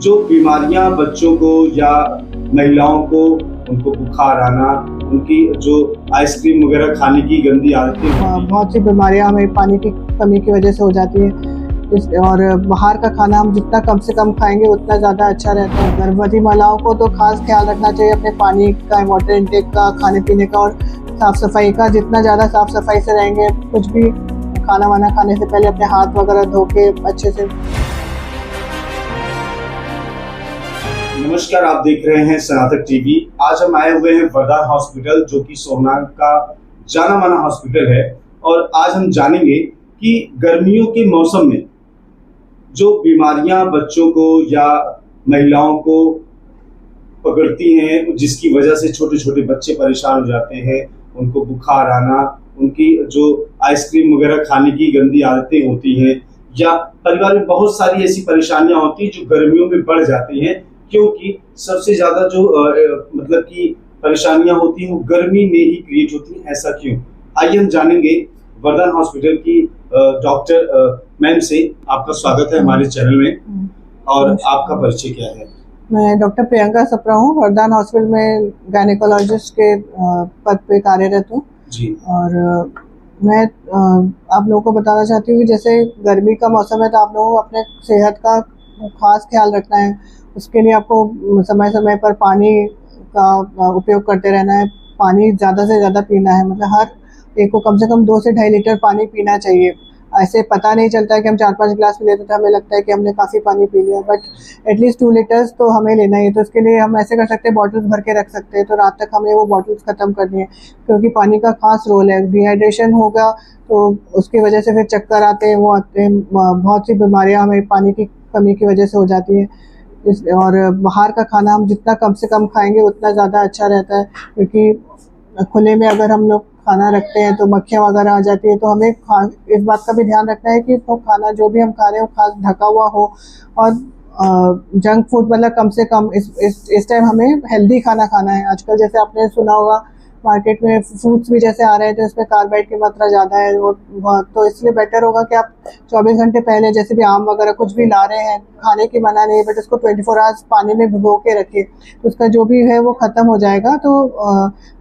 जो बीमारियां बच्चों को या महिलाओं को, उनको बुखार आना, उनकी जो आइसक्रीम वगैरह खाने की गंदी आदतें होती हैं। बहुत सी बीमारियां हमें पानी की कमी की वजह से हो जाती है। और बाहर का खाना हम जितना कम से कम खाएंगे उतना ज़्यादा अच्छा रहता है। गर्भवती महिलाओं को तो खास ख्याल रखना चाहिए अपने पानी का, वाटर इनटेक का, खाने पीने का और साफ़ सफाई का। जितना ज़्यादा साफ़ सफाई से रहेंगे, कुछ भी खाना वाना खाने से पहले अपने हाथ वगैरह धो के अच्छे से। नमस्कार, आप देख रहे हैं सनातक टीवी। आज हम आए हुए हैं वरदान हॉस्पिटल, जो कि सोमनाथ का जाना माना हॉस्पिटल है। और आज हम जानेंगे कि गर्मियों के मौसम में जो बीमारियां बच्चों को या महिलाओं को पकड़ती हैं, जिसकी वजह से छोटे छोटे बच्चे परेशान हो जाते हैं, उनको बुखार आना, उनकी जो आइसक्रीम वगैरह खाने की गंदी आदतें होती हैं, या परिवार में बहुत सारी ऐसी परेशानियां होती हैं जो गर्मियों में बढ़ जाती हैं, क्योंकि सबसे ज्यादा जो मतलब कि परेशानियां होती हैं वो गर्मी में ही क्रिएट होती हैं। ऐसा क्यों? आइए हम जानेंगे वरदान हॉस्पिटल की डॉक्टर मैम से। आपका स्वागत है हमारे चैनल में, और आपका परिचय क्या है? मैं डॉक्टर प्रियंका सप्रा हूँ, वरदान हॉस्पिटल में गायनेकोलॉजिस्ट के पद पे कार्यरत हूँ जी। और मैं आप लोगों को बताना चाहती हूँ कि जैसे गर्मी का मौसम है तो आप लोगों को अपने सेहत का खास ख्याल रखना है। उसके लिए आपको समय समय पर पानी का उपयोग करते रहना है। पानी ज़्यादा से ज़्यादा पीना है, मतलब हर एक को कम से कम 2 से 2.5 लीटर पानी पीना चाहिए। ऐसे पता नहीं चलता है कि हम 4-5 गिलास पी लेते तो हमें लगता है कि हमने काफ़ी पानी पी लिया, बट एटलीस्ट 2 लीटर्स तो हमें लेना ही है। तो इसके लिए हम ऐसे कर सकते हैं, बॉटल्स भर के रख सकते हैं, तो रात तक हमें वो बॉटल्स ख़त्म करनी है, क्योंकि पानी का खास रोल है। डिहाइड्रेशन होगा तो उसकी वजह से फिर चक्कर आते हैं, वो आते हैं, बहुत सी बीमारियाँ हमें पानी की कमी की वजह से हो जाती हैं। और बाहर का खाना हम जितना कम से कम खाएंगे उतना ज़्यादा अच्छा रहता है, क्योंकि खुले में अगर हम लोग खाना रखते हैं तो मक्खियाँ वगैरह आ जाती है। तो हमें इस बात का भी ध्यान रखना है कि तो खाना जो भी हम खा रहे हो खास ढका हुआ हो, और जंक फूड मतलब कम से कम इस टाइम हमें हेल्दी खाना खाना है। आजकल जैसे आपने सुना होगा मार्केट में फ्रूट्स भी जैसे आ रहे हैं तो इसमें कार्बोहाइड्रेट की मात्रा ज़्यादा है, और तो इसलिए बेटर होगा कि आप 24 घंटे पहले जैसे भी आम वगैरह कुछ भी ला रहे हैं, खाने की मना नहीं है, बट उसको 24 आवर्स पानी में भिगो के रखिए, तो उसका जो भी है वो ख़त्म हो जाएगा। तो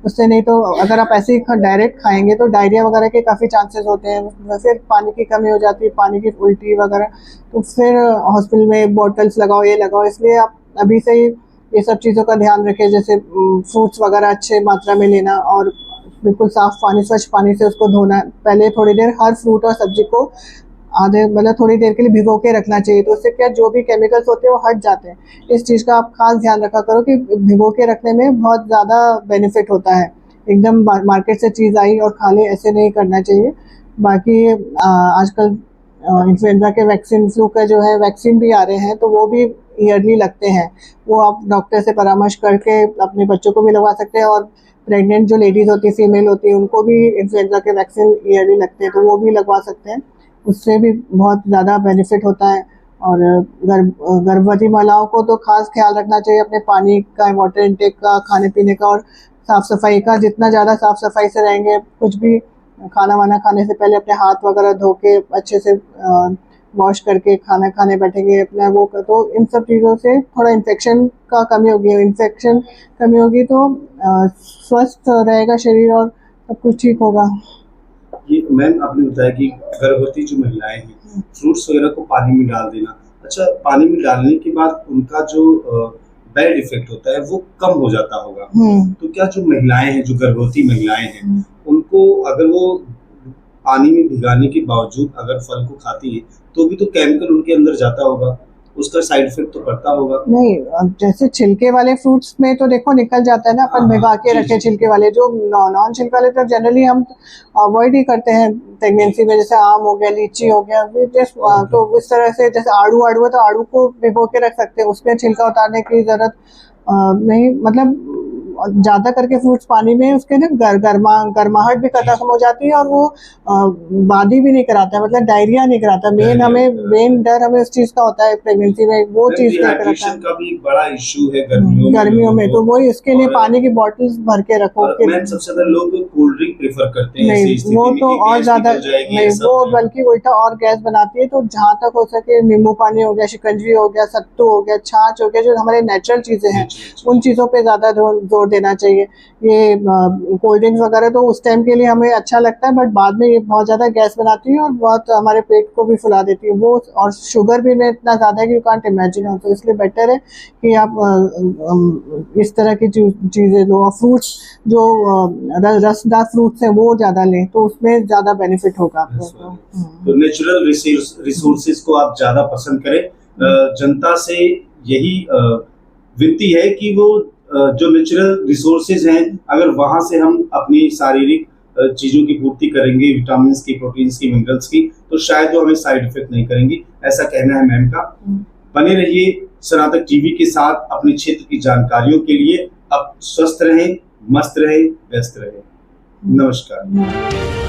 उससे नहीं तो अगर आप ऐसे ही डायरेक्ट खाएंगे तो डायरिया वगैरह के काफ़ी चांसेस होते हैं। फिर पानी की कमी हो जाती है, पानी की उल्टी वगैरह, तो फिर हॉस्पिटल में बॉटल्स लगाओ, ये लगाओ। इसलिए आप अभी से ही ये सब चीज़ों का ध्यान रखें, जैसे फ्रूट्स वगैरह अच्छे मात्रा में लेना, और बिल्कुल साफ़ पानी, स्वच्छ पानी से उसको धोना। पहले थोड़ी देर हर फ्रूट और सब्जी को आधे मतलब थोड़ी देर के लिए भिगो के रखना चाहिए, तो उससे क्या जो भी केमिकल्स होते हैं वो हट जाते हैं। इस चीज़ का आप खास ध्यान रखा करो कि भिगो के रखने में बहुत ज़्यादा बेनिफिट होता है। एकदम मार्केट से चीज़ आई और खा ले, ऐसे नहीं करना चाहिए। बाकी आजकल इन्फ्लुएंजा के वैक्सीन, फ्लू का जो है वैक्सीन भी आ रहे हैं, तो वो भी ईयरली लगते हैं। वो आप डॉक्टर से परामर्श करके अपने बच्चों को भी लगवा सकते हैं, और प्रेग्नेंट जो लेडीज़ होती है, फीमेल होती है, उनको भी इन्फ्लुएंजा के वैक्सीन ईयरली लगते हैं, तो वो भी लगवा सकते हैं। उससे भी बहुत ज़्यादा बेनिफिट होता है। और गर्भवती महिलाओं को तो खास ख्याल रखना चाहिए अपने पानी का, वाटर इनटेक का, खाने पीने का और साफ़ सफाई का। जितना ज़्यादा साफ़ सफाई से रहेंगे, कुछ भी खाना वाना खाने से पहले अपने हाथ वगैरह धो के अच्छे से वॉश करके खाना खाने बैठेंगे अपना वो कर, तो इन सब चीज़ों से थोड़ा इन्फेक्शन का कमी होगी। इन्फेक्शन कमी होगी तो स्वस्थ रहेगा शरीर और सब कुछ ठीक होगा। ये मैम आपने बताया कि गर्भवती जो महिलाएं हैं, फ्रूट्स वगैरह को पानी में डाल देना। अच्छा, पानी में डालने के बाद उनका जो बैड इफेक्ट होता है वो कम हो जाता होगा। तो क्या जो महिलाएं हैं, जो गर्भवती महिलाएं हैं, उनको अगर वो पानी में भिगाने के बावजूद अगर फल को खाती है तो भी तो केमिकल उनके अंदर जाता होगा, उसका साइड इफेक्ट तो पड़ता होगा? नहीं, अब जैसे छिलके वाले फ्रूट्स में तो देखो निकल जाता है ना, अपन भिगा के रखे छिलके वाले। जो नॉन छिलके वाले तो जनरली हम अवॉइड ही करते हैं प्रेगनेंसी में, जैसे आम हो गया, लीची हो गया, तो इस तरह से जैसे आड़ू है तो आड़ू को भिगो के रख सकते हैं, उसमें छिलका उतारने की जरूरत नहीं। मतलब ज्यादा करके फ्रूट्स पानी में उसके ना गर्माहट भी खत्म हो जाती है, और वो बादी भी नहीं कराता है, मतलब डायरिया नहीं कराता। मेन डर हमें उस चीज का होता है प्रेगनेंसी में, वो चीज क्या कराता है। का भी एक बड़ा इशू है गर्मियों में, तो वही इसके लिए पानी की बॉटल्स भर के रखो। सबसे ज्यादा लोग कोल्ड ड्रिंक प्रेफर करते हैं, नहीं वो तो और ज्यादा नहीं, वो बल्कि उल्टा और गैस बनाती है। तो जहाँ तक हो सके नींबू पानी हो गया, शिकंजी हो गया, सत्तू हो गया, छाछ हो गया, जो हमारे नेचुरल चीजें हैं उन चीजों पे ज्यादा जोर देना चाहिए। ये कोल्ड ड्रिंक्स वगैरह तो उस टाइम के लिए हमें अच्छा लगता है, बट बाद में ये बहुत ज्यादा गैस बनाती है और बहुत हमारे पेट को भी फुला देती है वो, और शुगर भी में इतना ज्यादा है कि यू कांट इमेजिन। तो इसलिए बेटर है कि आप इस तरह की चीजें लो, और फ्रूट्स जो रसदार फ्रूट्स हैं वो ज्यादा लें, तो उसमें ज्यादा बेनिफिट होगा आपको। तो नेचुरल रिसोर्सेज को आप ज्यादा पसंद करें। जनता से यही विनती है कि वो जो नेचुरल रिसोर्सेज हैं, अगर वहां से हम अपनी शारीरिक चीजों की पूर्ति करेंगे, विटामिन की, प्रोटीन की, मिनरल्स की, तो शायद वो हमें साइड इफेक्ट नहीं करेंगी, ऐसा कहना है मैम का। बने रहिए सनातक टीवी के साथ अपने क्षेत्र की जानकारियों के लिए। अब स्वस्थ रहें, मस्त रहें, व्यस्त रहें। नमस्कार।